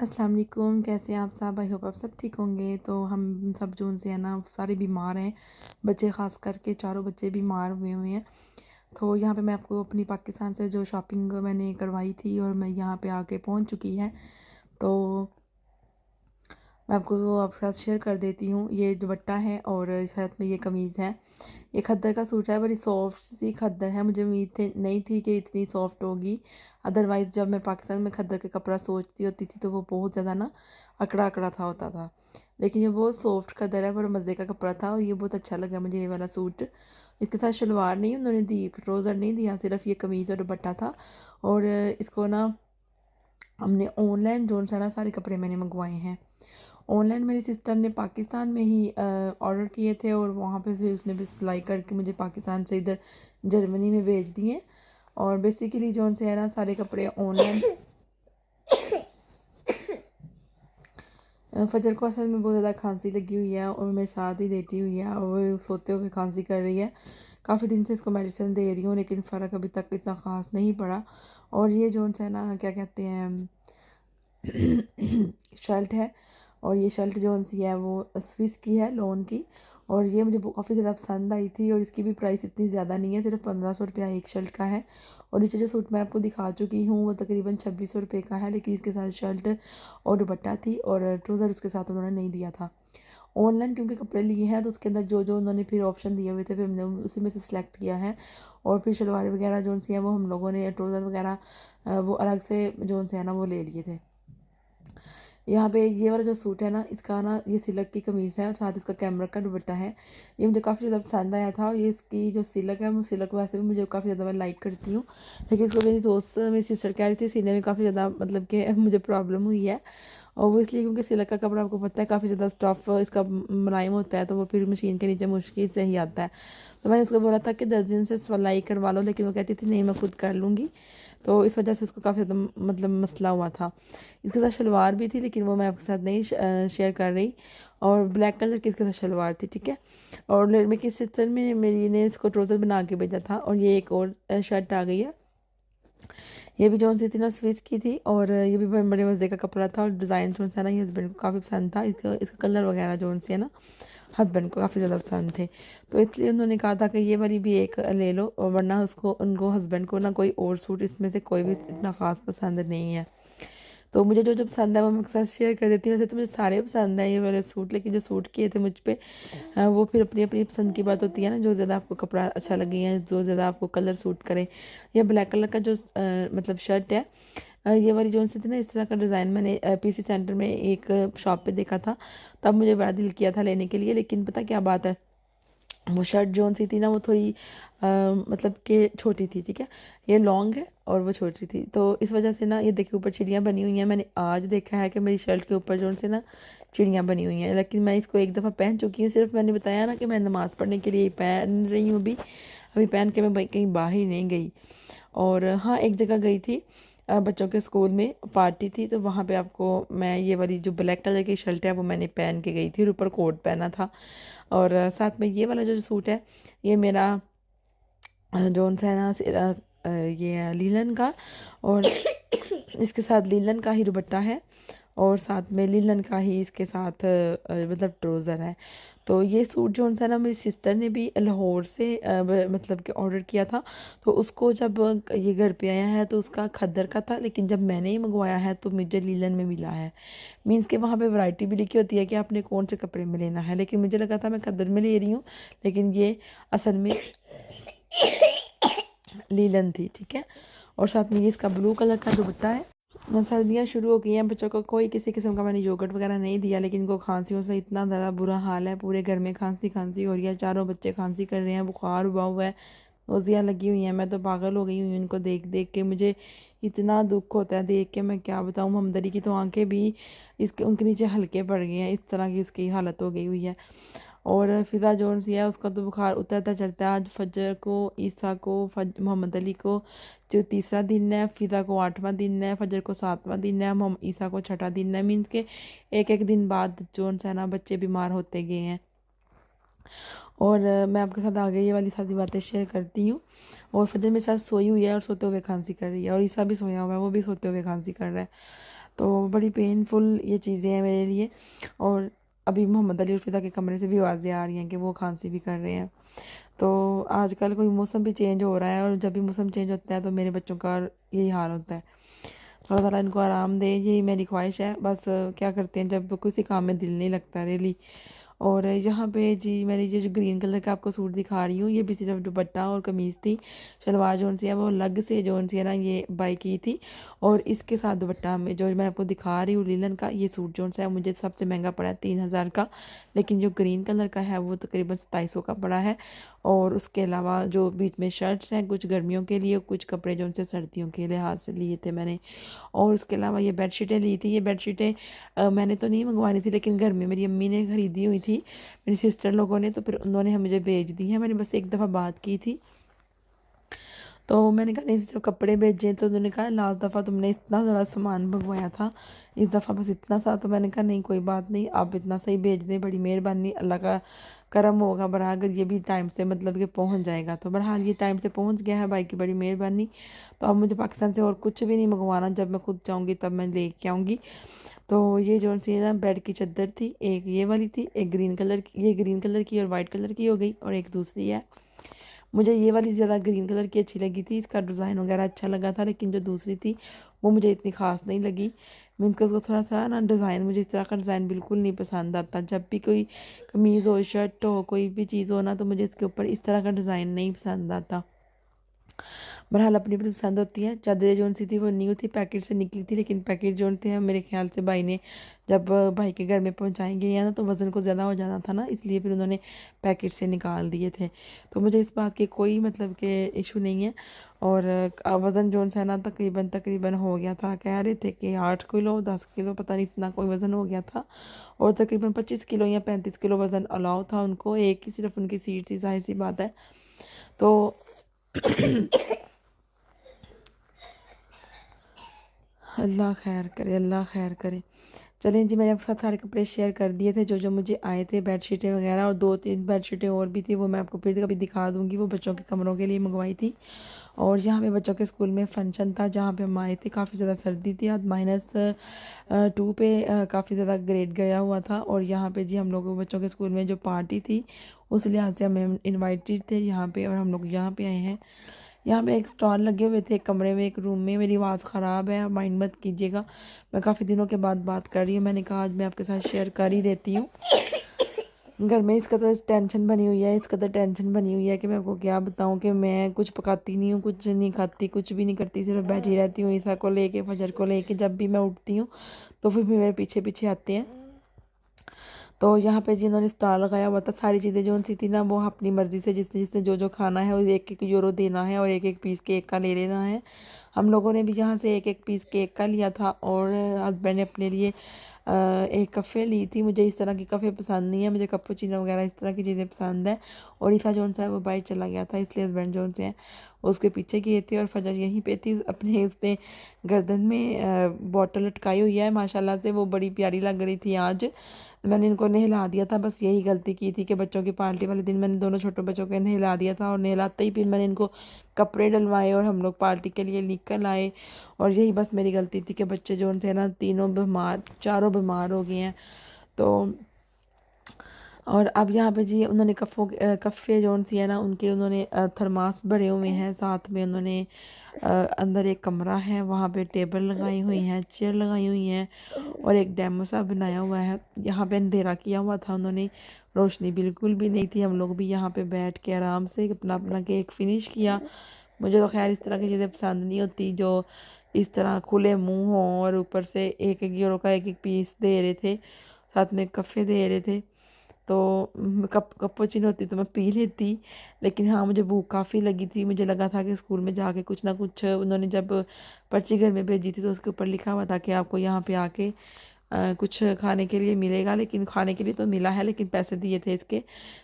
अस्सलाम वालेकुम, कैसे हैं आप सब? आई होप आप सब ठीक होंगे। तो हम सब जो उनसे है ना सारे बीमार हैं, बच्चे ख़ास करके चारों बच्चे बीमार हुए हुए हैं। तो यहाँ पे मैं आपको अपनी पाकिस्तान से जो शॉपिंग मैंने करवाई थी और मैं यहाँ पे आके पहुँच चुकी है। तो मैं आपको वो आपके साथ शेयर कर देती हूँ। ये दुपट्टा है और साथ में ये कमीज़ है। ये खद्दर का सूट है, बड़ी सॉफ्ट सी खद्दर है। मुझे उम्मीद नहीं थी कि इतनी सॉफ्ट होगी। अदरवाइज़ जब मैं पाकिस्तान में खद्दर का कपड़ा सोचती होती थी तो वो बहुत ज़्यादा ना अकड़ा अकड़ा था होता था, लेकिन ये बहुत सॉफ्ट खद्दर है, बड़ा मज़े का कपड़ा था और ये बहुत अच्छा लगा मुझे ये वाला सूट। इसके साथ शलवार नहीं उन्होंने दी, ट्राउज़र नहीं दिया, सिर्फ ये कमीज़ और दुपट्टा था। और इसको ना हमने ऑनलाइन जो सा ना सारे कपड़े मैंने मंगवाए हैं ऑनलाइन। मेरी सिस्टर ने पाकिस्तान में ही ऑर्डर किए थे और वहाँ पे फिर उसने भी सिलाई करके मुझे पाकिस्तान से इधर जर्मनी में भेज दिए। और बेसिकली जो से है ना सारे कपड़े ऑनलाइन। फजर को असल में बहुत ज़्यादा खांसी लगी हुई है और मेरे साथ ही लेटी हुई है और वो सोते हुए खांसी कर रही है। काफ़ी दिन से इसको मेडिसिन दे रही हूँ लेकिन फ़र्क अभी तक इतना ख़ास नहीं पड़ा। और ये जो है ना क्या कहते हैं शर्ट है, और ये शर्ट जो सी है वो स्विस की है, लोन की। और ये मुझे काफ़ी ज़्यादा पसंद आई थी और इसकी भी प्राइस इतनी ज़्यादा नहीं है, सिर्फ 1500 रुपया एक शर्ट का है। और नीचे जो सूट मैं आपको दिखा चुकी हूँ वो तकरीबन 2600 रुपये का है, लेकिन इसके साथ शर्ट और दुपट्टा थी और ट्राउज़र उसके साथ उन्होंने नहीं दिया था। ऑनलाइन क्योंकि कपड़े लिए हैं तो उसके अंदर जो जो उन्होंने फिर ऑप्शन दिए हुए थे फिर हमने उसी में से सिलेक्ट किया है। और फिर शलवार वगैरह जो सी है वो हम लोगों ने, ट्राउज़र वगैरह वो अलग से जो से है ना वो ले लिए थे। यहाँ पे ये वाला जो सूट है ना इसका ना ये सिलक की कमीज़ है और साथ इसका कैमरा का दुपट्टा है। ये मुझे काफ़ी ज़्यादा पसंद आया था और ये इसकी जो सिलक है वो सिलक वैसे भी मुझे काफ़ी ज़्यादा मैं लाइक करती हूँ, लेकिन इसको मेरी दोस्त मेरी सिस्टर कह रही थी सीने में काफ़ी ज़्यादा मतलब कि मुझे प्रॉब्लम हुई है। और वो इसलिए क्योंकि सिलक का कपड़ा आपको पता है काफ़ी ज़्यादा स्टफ़ इसका मुलायम होता है, तो वो फिर मशीन के नीचे मुश्किल से ही आता है। तो मैंने उसको बोला था कि 10 दिन से सिलाई करवा लो, लेकिन वो कहती थी नहीं मैं खुद कर लूँगी। तो इस वजह से उसको काफ़ी ज़्यादा मतलब मसला हुआ था। इसके साथ शलवार भी थी लेकिन वो मैं आपके साथ नहीं शेयर कर रही। और ब्लैक कलर की इसके साथ शलवार थी, ठीक है। और मेरी सिस्टर में मेरी ने इसको ट्राउज़र बना के भेजा था। और ये एक और शर्ट आ गई है, ये भी जौन सी थी ना स्विस की थी और ये भी बड़े मज़े का कपड़ा था और डिज़ाइन जो था ना ये हस्बैंड को काफ़ी पसंद था। इसका कलर वगैरह जौन सी है ना हस्बैंड को काफ़ी ज़्यादा पसंद थे, तो इसलिए उन्होंने कहा था कि ये वाली भी एक ले लो, और वरना उसको उनको हस्बैंड को ना कोई और सूट इसमें से कोई भी इतना ख़ास पसंद नहीं है। तो मुझे जो जो पसंद है वो मैं आपके साथ शेयर कर देती हूँ। वैसे तो मुझे सारे पसंद है ये वाले सूट, लेकिन जो सूट किए थे मुझ पे वो फिर अपनी अपनी पसंद की बात होती है ना, जो ज़्यादा आपको कपड़ा अच्छा लगे या जो ज़्यादा आपको कलर सूट करे। ये ब्लैक कलर का जो मतलब शर्ट है, ये वाली जो सी थी ना इस तरह का डिज़ाइन मैंने पीसी सेंटर में एक शॉप पे देखा था, तब मुझे बड़ा दिल किया था लेने के लिए। लेकिन पता क्या बात है, वो शर्ट जोन सी थी ना वो थोड़ी मतलब कि छोटी थी, ठीक है। ये लॉन्ग है और वो छोटी थी, तो इस वजह से ना ये देखिए ऊपर चिड़ियाँ बनी हुई हैं। मैंने आज देखा है कि मेरी शर्ट के ऊपर जोन से ना चिड़ियाँ बनी हुई हैं, लेकिन मैं इसको एक दफ़ा पहन चुकी हूँ। सिर्फ मैंने बताया ना कि मैं नमाज़ पढ़ने के लिए पहन रही हूँ अभी, अभी पहन के मैं कहीं बाहर नहीं गई। और हाँ एक जगह गई थी, बच्चों के स्कूल में पार्टी थी, तो वहाँ पे आपको मैं ये वाली जो ब्लैक कलर की शर्ट है वो मैंने पहन के गई थी और ऊपर कोट पहना था। और साथ में ये वाला जो सूट है ये मेरा जोन सा है ना ये है लीलन का, और इसके साथ लीलन का ही दुपट्टा है और साथ में लीलन का ही इसके साथ मतलब ट्राउज़र है। तो ये सूट जो सा ना मेरी सिस्टर ने भी लाहौर से मतलब कि ऑर्डर किया था, तो उसको जब ये घर पे आया है तो उसका खद्दर का था, लेकिन जब मैंने ही मंगवाया है तो मुझे लीलन में मिला है। मीन्स के वहाँ पे वैरायटी भी लिखी होती है कि आपने कौन से कपड़े में लेना है, लेकिन मुझे लगा था मैं खद्दर में ले रही हूँ, लेकिन ये असल में लीलन थी, ठीक है। और साथ में ये इसका ब्लू कलर का दुपट्टा है। सर्दियाँ शुरू हो गई हैं, बच्चों को कोई किसी किस्म का मैंने योगर्ट वगैरह नहीं दिया, लेकिन इनको खांसियों से इतना ज़्यादा बुरा हाल है, पूरे घर में खांसी खांसी हो रही है, चारों बच्चे खांसी कर रहे हैं, बुखार हुआ हुआ है, नोज़ियाँ लगी हुई हैं। मैं तो पागल हो गई हुई हूँ इनको देख देख के, मुझे इतना दुख होता है देख के, मैं क्या बताऊँ। हमदरी की तो आंखें भी इसके उनके नीचे हल्के पड़ गए हैं, इस तरह की उसकी हालत हो गई हुई है। और फ़िज़ा जोन्स है उसका तो बुखार उतरता चढ़ता है। आज फजर को, ईसा को, मोहम्मद अली को जो तीसरा दिन है, फ़िज़ा को 8वां दिन है, फजर को 7वां दिन है, मोहम्मद ईसा को 6ठा दिन है। मीन्स के एक एक दिन बाद जोन्स है ना बच्चे बीमार होते गए हैं। और मैं आपके साथ आगे ये वाली सारी बातें शेयर करती हूँ। और फजर मेरे साथ सोई हुई है और सोते हुए खांसी कर रही है, और ईसा भी सोया हुआ है, वो भी सोते हुए खांसी कर रहा है। तो बड़ी पेनफुल ये चीज़ें हैं मेरे लिए। और अभी मोहम्मद अली उर्फिदा के कमरे से भी आवाज़ें आ रही हैं कि वो खांसी भी कर रहे हैं। तो आजकल कोई मौसम भी चेंज हो रहा है, और जब भी मौसम चेंज होता है तो मेरे बच्चों का यही हाल होता है। अल्लाह ताला इनको आराम दे, यही मेरी ख्वाहिश है। बस क्या करते हैं, जब किसी काम में दिल नहीं लगता रियली। और यहाँ पे जी मैंने ये जो ग्रीन कलर का आपको सूट दिखा रही हूँ, ये भी सिर्फ दुपट्टा और कमीज़ थी। शलवार जोन सी है वो अलग से जोन सी है ना ये बाई की थी। और इसके साथ दुपट्टा में जो मैं आपको दिखा रही हूँ लिलन का, ये सूट जोन सा है मुझे सबसे महंगा पड़ा है 3,000 का। लेकिन जो ग्रीन कलर का है वो तकरीबन 2700 का पड़ा है। और उसके अलावा जो बीच में शर्ट्स हैं, कुछ गर्मियों के लिए, कुछ कपड़े जो उनसे सर्दियों के लिहाज से लिए थे मैंने। और उसके अलावा ये बेडशीटें ली थी। ये बेडशीटें मैंने तो नहीं मंगवानी थी, लेकिन घर में मेरी अम्मी ने ख़रीदी हुई थी, मेरी सिस्टर लोगों ने, तो फिर उन्होंने मुझे भेज दी है। मैंने बस एक दफ़ा बात की थी, तो मैंने कहा नहीं सिर्फ कपड़े भेजे, तो उन्होंने कहा लास्ट दफ़ा तुमने इतना ज़्यादा सामान मंगवाया था, इस दफ़ा बस इतना सा। तो मैंने कहा नहीं कोई बात नहीं, आप इतना सही भेज दें, बड़ी मेहरबानी, अल्लाह का करम होगा। बरहा अगर ये भी टाइम से मतलब कि पहुंच जाएगा, तो बहरहाल ये टाइम से पहुंच गया है, भाई की बड़ी मेहरबानी। तो अब मुझे पाकिस्तान से और कुछ भी नहीं मंगवाना, जब मैं खुद चाहूँगी तब मैं ले के आऊँगी। तो ये जो सी ना बेड की चादर थी, एक ये वाली थी, एक ग्रीन कलर की, ये ग्रीन कलर की और वाइट कलर की हो गई, और एक दूसरी है। मुझे ये वाली ज़्यादा ग्रीन कलर की अच्छी लगी थी, इसका डिज़ाइन वगैरह अच्छा लगा था। लेकिन जो दूसरी थी वो मुझे इतनी ख़ास नहीं लगी। मीन्स कि उसको थोड़ा सा ना डिज़ाइन, मुझे इस तरह का डिज़ाइन बिल्कुल नहीं पसंद आता। जब भी कोई कमीज़ हो, शर्ट हो, कोई भी चीज़ हो ना, तो मुझे इसके ऊपर इस तरह का डिज़ाइन नहीं पसंद आता। बहरहाल अपनी अपनी पसंद होती है। चादरें जो सी थी वो न्यू थी, पैकेट से निकली थी, लेकिन पैकेट जो थे मेरे ख्याल से भाई ने जब भाई के घर में पहुंचाएंगे या ना, तो वज़न को ज़्यादा हो जाना था ना, इसलिए फिर उन्होंने पैकेट से निकाल दिए थे। तो मुझे इस बात के कोई मतलब के इशू नहीं है। और वज़न जो है ना तकरीबन तकरीबन हो गया था, कह रहे थे कि 8 किलो 10 किलो पता नहीं इतना कोई वज़न हो गया था। और तकरीबन 25 किलो या 35 किलो वज़न अलाउ था उनको, एक ही सिर्फ उनकी सीट थी, जाहिर सी बात है। तो अल्लाह खैर करे, अल्लाह खैर करे। चलें जी, मैंने आपके साथ सारे कपड़े शेयर कर दिए थे जो जो मुझे आए थे, बेडशीटें वगैरह, और 2-3 बेडशीटें और भी थी, वो मैं आपको फिर कभी दिखा दूँगी। वो बच्चों के कमरों के लिए मंगवाई थी। और यहाँ पे बच्चों के स्कूल में फ़ंक्शन था, जहाँ पे हम आए थे, काफ़ी ज़्यादा सर्दी थी, आज -2 पे काफ़ी ज़्यादा ग्रेड गया हुआ था। और यहाँ पे जी हम लोग बच्चों के स्कूल में जो पार्टी थी, उस लिहाज से हमें इन्वाइटेड थे यहाँ पे, और हम लोग यहाँ पे आए हैं। यहाँ पे एक स्टॉल लगे हुए थे, एक कमरे में, एक रूम में। मेरी आवाज़ ख़राब है, माइंड मत कीजिएगा, मैं काफ़ी दिनों के बाद बात कर रही हूँ। मैंने कहा आज मैं आपके साथ शेयर कर ही देती हूँ। घर में इस कदर टेंशन बनी हुई है, इस कदर टेंशन बनी हुई है कि मैं आपको क्या बताऊँ, कि मैं कुछ पकाती नहीं हूँ, कुछ नहीं खाती, कुछ भी नहीं करती, सिर्फ बैठी रहती हूँ ईसा को लेके, फजर को लेके। जब भी मैं उठती हूँ तो फिर भी मेरे पीछे पीछे आते हैं। तो यहाँ पे जिन्होंने स्टार लगाया हुआ था, सारी चीज़ें जो सी थी ना वो अपनी मर्ज़ी से, जिसने जिसने जो जो खाना है वो 1-1 यूरो देना है, और 1-1 पीस केक का ले लेना है। हम लोगों ने भी यहाँ से 1-1 पीस केक का लिया था। और हस्बैंड ने अपने लिए एक कफ़े ली थी। मुझे इस तरह की कफ़े पसंद नहीं है, मुझे कैपुचिनो वगैरह इस तरह की चीज़ें पसंद है। और ईसा जोन सा है वो बाहर चला गया था, इसलिए हस्बैंड जोन से हैं उसके पीछे गए थे, और फजर यहीं पे थी। अपने उसने गर्दन में बॉटल लटकाई हुई है, माशाल्लाह से वो बड़ी प्यारी लग रही थी। आज मैंने इनको नहला दिया था, बस यही गलती की थी कि बच्चों की पार्टी वाले दिन मैंने दोनों छोटे बच्चों को नहला दिया था, और नहलाते ही फिर मैंने इनको कपड़े डलवाए और हम लोग पार्टी के लिए निकल आए। और यही बस मेरी गलती थी कि बच्चे जो थे ना तीनों बीमार, चारों बीमार हो गए हैं। तो और अब यहाँ पे जी उन्होंने कफ़े जो सी है ना उनके, उन्होंने थर्मास भरे हुए हैं, साथ में उन्होंने अंदर एक कमरा है, वहाँ पे टेबल लगाई हुई हैं, चेयर लगाई हुई हैं, और एक डेमो सा बनाया हुआ है। यहाँ पे अंधेरा किया हुआ था उन्होंने, रोशनी बिल्कुल भी नहीं थी। हम लोग भी यहाँ पे बैठ के आराम से अपना अपना केक फिनिश किया। मुझे तो खैर इस तरह की चीज़ें पसंद नहीं होती जो इस तरह खुले मुंह हों, और ऊपर से 1-1 यूरो का 1-1 पीस दे रहे थे, साथ में कफ़े दे रहे थे। तो कैपुचिनो होती तो मैं पी लेती, लेकिन हाँ मुझे भूख काफ़ी लगी थी। मुझे लगा था कि स्कूल में जाके कुछ ना कुछ, उन्होंने जब पर्ची घर में भेजी थी तो उसके ऊपर लिखा हुआ था कि आपको यहाँ पे आके कुछ खाने के लिए मिलेगा। लेकिन खाने के लिए तो मिला है, लेकिन पैसे दिए थे इसके,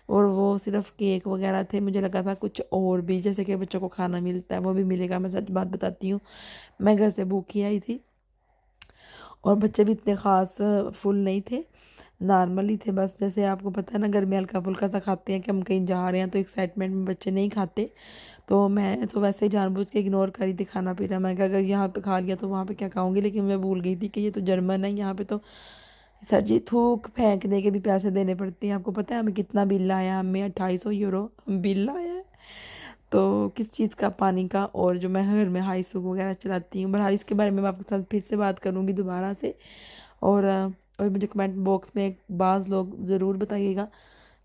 और वो सिर्फ केक वगैरह थे। मुझे लगा था कुछ और भी, जैसे कि बच्चों को खाना मिलता है वो भी मिलेगा। मैं सच बात बताती हूँ, मैं घर से भूखी आई थी। और बच्चे भी इतने ख़ास फुल नहीं थे, नॉर्मल ही थे बस। जैसे आपको पता है ना, घर में हल्का फुल्का सा खाते हैं कि हम कहीं जा रहे हैं, तो एक्साइटमेंट में बच्चे नहीं खाते। तो मैं तो वैसे ही जानबूझ के इग्नोर करी थी खाना पीना। मैंने कहा अगर यहाँ पे खा लिया तो वहाँ पे क्या खाऊंगी, लेकिन मैं भूल गई थी कि ये तो जर्मन है, यहाँ पे तो सर जी थूक फेंकने के भी पैसे देने पड़ते हैं। आपको पता है हमें कितना बिल आया, हमें 2800 यूरो बिल आया है। तो किस चीज़ का, पानी का। और जो मैं घर में हाई सूग वगैरह चलाती हूँ, बहरहाल इसके बारे में मैं आपके साथ फिर से बात करूँगी दोबारा से। और मुझे कमेंट बॉक्स में बाज़ लोग ज़रूर बताइएगा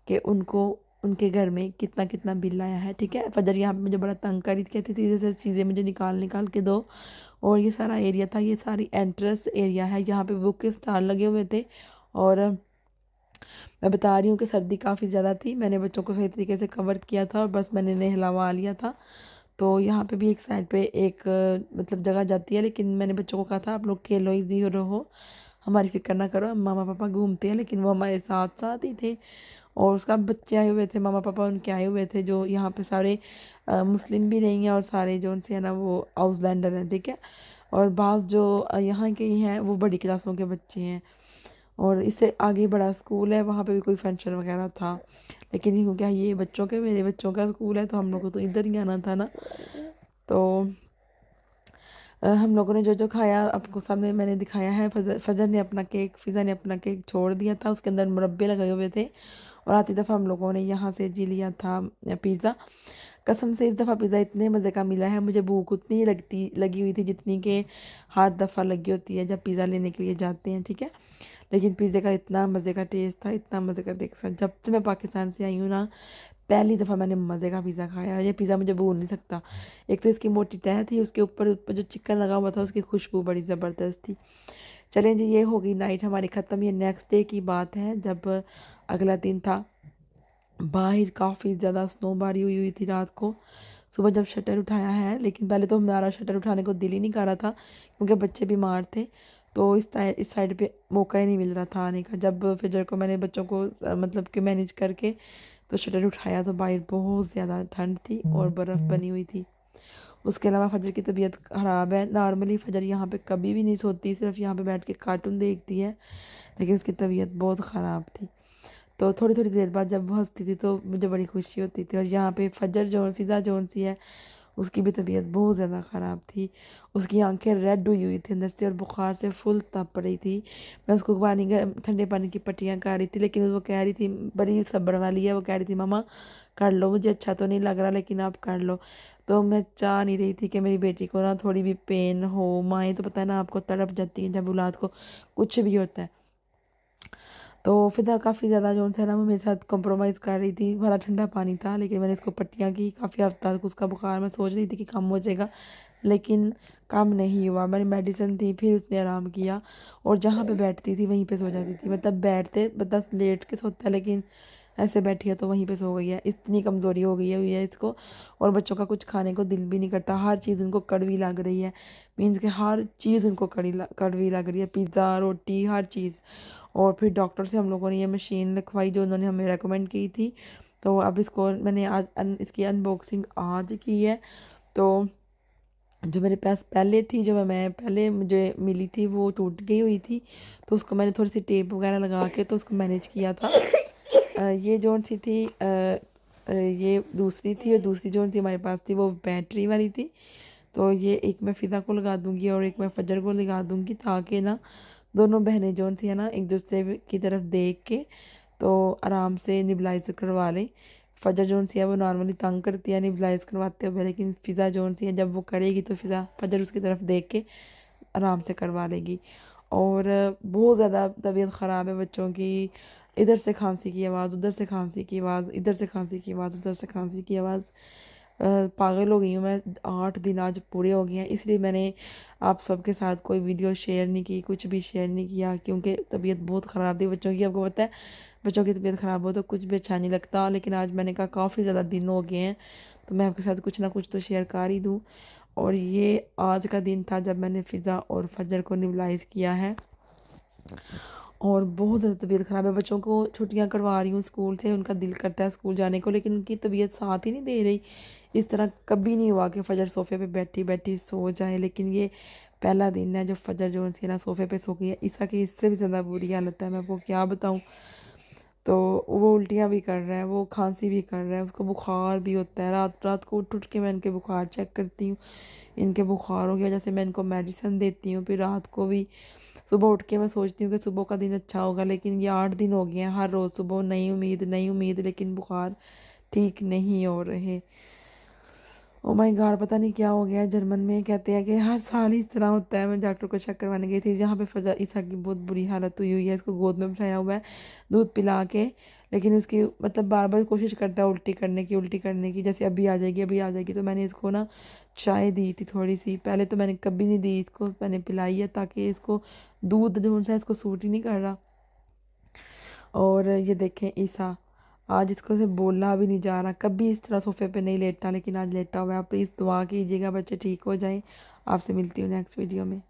कि उनको उनके घर में कितना कितना बिल आया है, ठीक है। फजर यहाँ पे मुझे बड़ा तंग करी, कहती थी जैसे चीज़ें मुझे निकाल निकाल के दो। और ये सारा एरिया था, ये सारी एंट्रेंस एरिया है, यहाँ पे बुक के स्टॉल लगे हुए थे। और मैं बता रही हूँ कि सर्दी काफ़ी ज़्यादा थी, मैंने बच्चों को सही तरीके से कवर किया था और बस मैंने नहलावा लिया था। तो यहाँ पे भी एक साइड पे एक मतलब जगह जाती है, लेकिन मैंने बच्चों को कहा था आप लोग खेलो, इजी रहो, हमारी फिक्र ना करो, मामा पापा घूमते हैं। लेकिन वो हमारे साथ साथ ही थे। और उसका बच्चे आए हुए थे, मामा पापा उनके आए हुए थे, जो यहाँ पे सारे मुस्लिम भी नहीं हैं और सारे जो उनसे है ना वो आउसलैंडर हैं, ठीक है। और बाज़ जो यहाँ के ही हैं वो बड़ी क्लासों के बच्चे हैं। और इससे आगे बड़ा स्कूल है, वहाँ पे भी कोई फंक्शन वगैरह था। लेकिन ये क्या, ये बच्चों के, मेरे बच्चों का स्कूल है, तो हम लोग को तो इधर ही आना था ना। तो हम लोगों ने जो जो खाया आपको सामने मैंने दिखाया है। फजर ने अपना केक, फिज़ा ने अपना केक छोड़ दिया था, उसके अंदर मुरब्बे लगे हुए थे। और आती दफ़ा हम लोगों ने यहाँ से जी लिया था पिज़्ज़ा। कसम से इस दफ़ा पिज़्ज़ा इतने मज़े का मिला है, मुझे भूख उतनी ही लगी हुई थी जितनी कि हर दफ़ा लगी होती है जब पिज़्ज़ा लेने के लिए जाते हैं, ठीक है। लेकिन पिज़्ज़े का इतना मज़े का टेस्ट था, इतना मज़े का टेस्ट था। जब से मैं पाकिस्तान से आई हूँ ना, पहली दफ़ा मैंने मज़े का पिज़्ज़ा खाया। ये पिज़्ज़ा मुझे भूल नहीं सकता। एक तो इसकी मोटी तह थी, उसके ऊपर ऊपर जो चिकन लगा हुआ था उसकी खुशबू बड़ी ज़बरदस्त थी। चलें जी, ये हो गई नाइट हमारी ख़त्म। ये नेक्स्ट डे की बात है, जब अगला दिन था। बाहर काफ़ी ज़्यादा स्नोबारी हुई हुई थी रात को। सुबह जब शटर उठाया है, लेकिन पहले तो हमारा शटर उठाने को दिल ही नहीं कर रहा था क्योंकि बच्चे बीमार थे। तो इस साइड पे मौका ही नहीं मिल रहा था आने का। जब फिजर को मैंने बच्चों को मतलब कि मैनेज करके तो शटर उठाया, तो बाहर बहुत ज़्यादा ठंड थी और बर्फ़ बनी हुई थी। उसके अलावा फजर की तबीयत ख़राब है। नॉर्मली फजर यहाँ पे कभी भी नहीं सोती, सिर्फ यहाँ पे बैठ के कार्टून देखती है, लेकिन उसकी तबीयत बहुत ख़राब थी। तो थोड़ी थोड़ी देर बाद जब वो हंसती थी तो मुझे बड़ी खुशी होती थी। और यहाँ पे फजर जो फिज़ा जोन सी है, उसकी भी तबीयत बहुत ज़्यादा ख़राब थी। उसकी आंखें रेड हुई हुई थी अंदर से और बुखार से फुल तप रही थी। मैं उसको ठंडे पानी की पट्टियाँ कर रही थी, लेकिन वो कह रही थी, बड़ी सब्र वाली है, वो कह रही थी मम्मा कर लो, मुझे अच्छा तो नहीं लग रहा लेकिन आप कर लो। तो मैं चाह नहीं रही थी कि मेरी बेटी को ना थोड़ी भी पेन हो। माएँ तो पता है ना आपको, तड़प जाती हैं जब औलाद को कुछ भी होता है। तो फिदा काफ़ी ज़्यादा जो है ना वो मेरे साथ कॉम्प्रोमाइज़ कर रही थी। भला ठंडा पानी था, लेकिन मैंने इसको पट्टियाँ की। काफ़ी हफ्ता तक उसका बुखार, मैं सोच रही थी कि कम हो जाएगा, लेकिन कम नहीं हुआ। मैंने मेडिसिन दी, फिर उसने आराम किया। और जहाँ पे बैठती थी वहीं पे सो जाती थी। मतलब बैठते बस लेट के सोता है, लेकिन ऐसे बैठी है तो वहीं पे सो गई है। इतनी कमज़ोरी हो गई है हुई है इसको। और बच्चों का कुछ खाने को दिल भी नहीं करता, हर चीज़ उनको कड़वी लग रही है। मीन्स कि हर चीज़ उनको कड़वी लग रही है, पिज़्ज़ा, रोटी, हर चीज़। और फिर डॉक्टर से हम लोगों ने ये मशीन लिखवाई जो उन्होंने हमें रेकमेंड की थी। तो अब इसको मैंने आज इसकी अनबॉक्सिंग आज की है। तो जो मेरे पास पहले थी, जो मैं पहले मुझे मिली थी, वो टूट गई हुई थी। तो उसको मैंने थोड़ी सी टेप वगैरह लगा के तो उसको मैनेज किया था। ये जोन सी थी, ये दूसरी थी, और दूसरी जोन सी हमारे पास थी वो बैटरी वाली थी। तो ये एक मैं फ़िज़ा को लगा दूंगी और एक मैं फजर को लगा दूंगी, ताकि ना दोनों बहनें जोन सी है ना एक दूसरे की तरफ देख के तो आराम से निबलाइज करवा लें। फजर जोन सी है वो नॉर्मली तंग करती है निबलाइज करवाते हुए, लेकिन फ़िज़ा जोन सी है जब वो करेगी तो फ़िज़ा फजर उसकी तरफ देख के आराम से करवा लेगी। और बहुत ज़्यादा तबीयत ख़राब है बच्चों की। इधर से खांसी की आवाज़, उधर से खांसी की आवाज़, इधर से खांसी की आवाज़, उधर से खांसी की आवाज़। पागल हो गई हूँ मैं। 8 दिन आज पूरे हो गए हैं, इसलिए मैंने आप सबके साथ कोई वीडियो शेयर नहीं की, कुछ भी शेयर नहीं किया, क्योंकि तबीयत बहुत ख़राब थी बच्चों की। आपको पता है बच्चों की तबीयत ख़राब हो तो कुछ भी अच्छा नहीं लगता। लेकिन आज मैंने कहा काफ़ी ज़्यादा दिन हो गए हैं, तो मैं आपके साथ कुछ ना कुछ तो शेयर कर ही दूँ। और ये आज का दिन था जब मैंने फ़िज़ा और फजर को निबलाइज़ किया है। और बहुत ज़्यादा तबीयत ख़राब है। बच्चों को छुट्टियां करवा रही हूँ स्कूल से, उनका दिल करता है स्कूल जाने को, लेकिन उनकी तबीयत साथ ही नहीं दे रही। इस तरह कभी नहीं हुआ कि फ़जर सोफ़े पे बैठी बैठी सो जाए, लेकिन ये पहला दिन है जो फ़जर जो है ना सोफ़े पे सो गई है। ईसा की इससे भी ज़्यादा बुरी हालत है, मैं आपको क्या बताऊँ। तो वो उल्टियाँ भी कर रहा है, वो खांसी भी कर रहा है, उसको बुखार भी होता है। रात रात को उठ उठ के मैं इनके बुखार चेक करती हूँ। इनके बुखारों की वजह से मैं इनको मेडिसिन देती हूँ, फिर रात को भी। सुबह उठ के मैं सोचती हूँ कि सुबह का दिन अच्छा होगा, लेकिन ये 8 दिन हो गए हैं, हर रोज़ सुबह नई उम्मीद नई उम्मीद, लेकिन बुखार ठीक नहीं हो रहे। ओ माय गॉड, पता नहीं क्या हो गया है। जर्मन में कहते हैं कि हर साल ही इस तरह होता है। मैं डॉक्टर को चेक करवाने गई थी, जहाँ पे फजा ईसा की बहुत बुरी हालत हुई है। इसको गोद में बिठाया हुआ है दूध पिला के, लेकिन उसकी मतलब बार बार कोशिश करता है उल्टी करने की, जैसे अभी आ जाएगी अभी आ जाएगी। तो मैंने इसको ना चाय दी थी थोड़ी सी, पहले तो मैंने कभी नहीं दी इसको, मैंने पिलाई है ताकि इसको दूध जो है इसको सूट ही नहीं कर रहा। और ये देखें ईसा, आज इसको से बोला भी नहीं जा रहा, कभी इस तरह सोफे पे नहीं लेटा, लेकिन आज लेटा हुआ है। आप प्लीज़ दुआ कीजिएगा बच्चे ठीक हो जाएं। आपसे मिलती हूँ नेक्स्ट वीडियो में।